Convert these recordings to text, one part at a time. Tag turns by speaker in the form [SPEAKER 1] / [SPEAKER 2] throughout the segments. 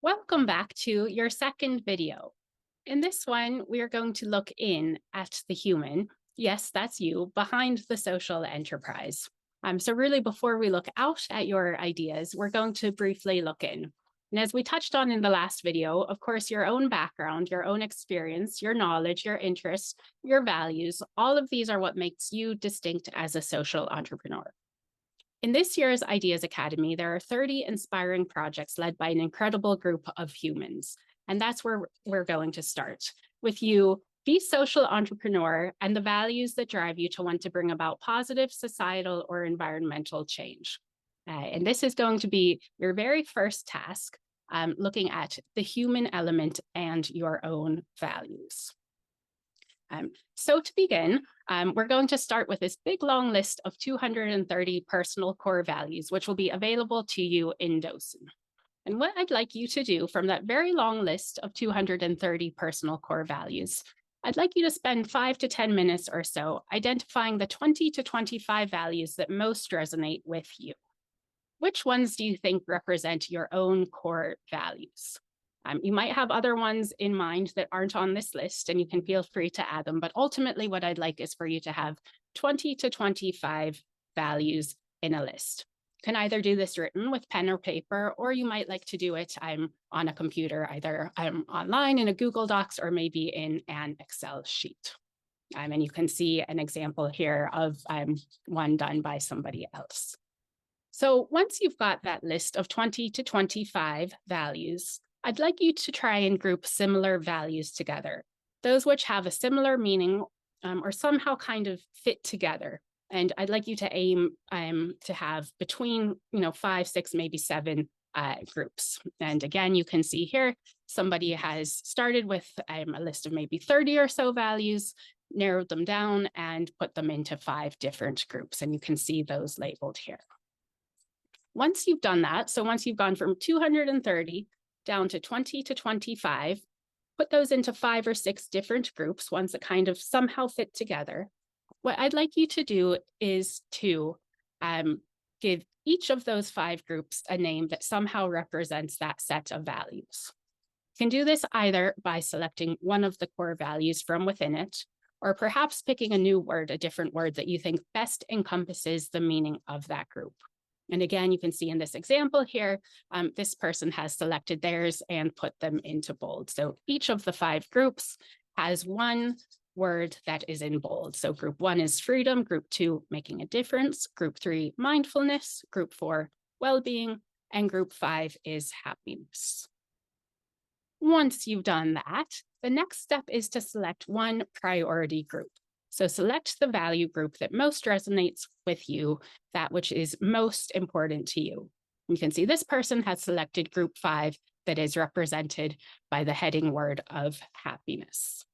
[SPEAKER 1] Welcome back to your second video. In this one, we are going to look in at the human, yes, that's you, behind the social enterprise. So really before we look out at your ideas, we're going to briefly look in. And as we touched on in the last video, of course, your own background, your own experience, your knowledge, your interests, your values, all of these are what makes you distinct as a social entrepreneur. In this year's Ideas Academy, there are 30 inspiring projects led by an incredible group of humans. And that's where we're going to start with you. Be social entrepreneur and the values that drive you to want to bring about positive societal or environmental change. And this is going to be your very first task, looking at the human element and your own values. So to begin, we're going to start with this big long list of 230 personal core values, which will be available to you in Docent. And what I'd like you to do from that very long list of 230 personal core values, I'd like you to spend 5 to 10 minutes or so identifying the 20 to 25 values that most resonate with you. Which ones do you think represent your own core values? You might have other ones in mind that aren't on this list, and you can feel free to add them. But ultimately, what I'd like is for you to have 20 to 25 values in a list. You can either do this written with pen or paper, or you might like to do it on a computer, either online in a Google Docs or maybe in an Excel sheet. And you can see an example here of one done by somebody else. So once you've got that list of 20 to 25 values, I'd like you to try and group similar values together, those which have a similar meaning or somehow kind of fit together. And I'd like you to aim to have between 5, 6, maybe 7 groups. And again, you can see here, somebody has started with a list of maybe 30 or so values, narrowed them down and put them into 5 different groups. And you can see those labeled here. Once you've done that, so once you've gone from 230 down to 20 to 25, put those into 5 or 6 different groups, ones that kind of somehow fit together. What I'd like you to do is to give each of those 5 groups a name that somehow represents that set of values. You can do this either by selecting one of the core values from within it, or perhaps picking a new word, a different word that you think best encompasses the meaning of that group. And again, you can see in this example here, this person has selected theirs and put them into bold. So each of the 5 groups has one word that is in bold. So group 1 is freedom, group 2, making a difference, group 3, mindfulness, group 4, well-being, and group 5 is happiness. Once you've done that, the next step is to select one priority group. So select the value group that most resonates with you, that which is most important to you. You can see this person has selected group 5 that is represented by the heading word of happiness.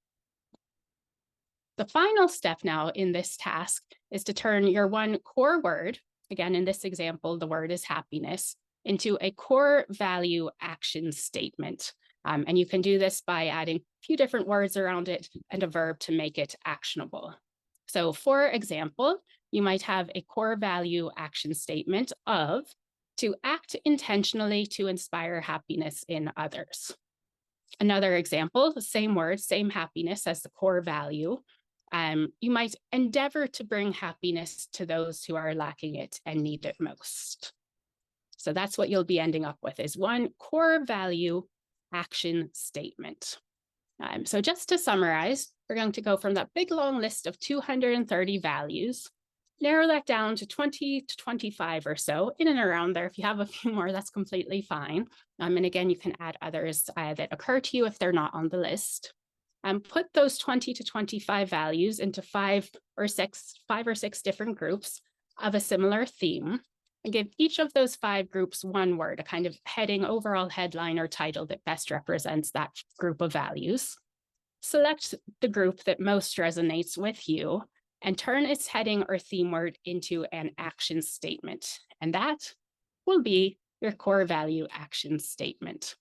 [SPEAKER 1] The final step now in this task is to turn your one core word, again, in this example, the word is happiness, into a core value action statement. And you can do this by adding a few different words around it and a verb to make it actionable. So for example, you might have a core value action statement of to act intentionally to inspire happiness in others. Another example, the same word, same happiness as the core value. You might endeavor to bring happiness to those who are lacking it and need it most. So that's what you'll be ending up with is one core value action statement. So just to summarize, we're going to go from that big long list of 230 values, narrow that down to 20 to 25 or so, in and around there. If you have a few more, that's completely fine. And again, you can add others that occur to you if they're not on the list. Put those 20 to 25 values into 5 or 6 different groups of a similar theme, and give each of those 5 groups one word, a kind of heading, overall headline or title that best represents that group of values. Select the group that most resonates with you and turn its heading or theme word into an action statement. And that will be your core value action statement.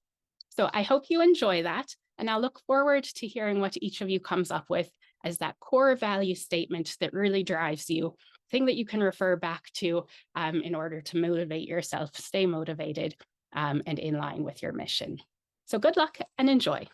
[SPEAKER 1] So I hope you enjoy that. And I'll look forward to hearing what each of you comes up with as that core value statement that really drives you, thing that you can refer back to in order to motivate yourself, stay motivated and in line with your mission. So good luck and enjoy.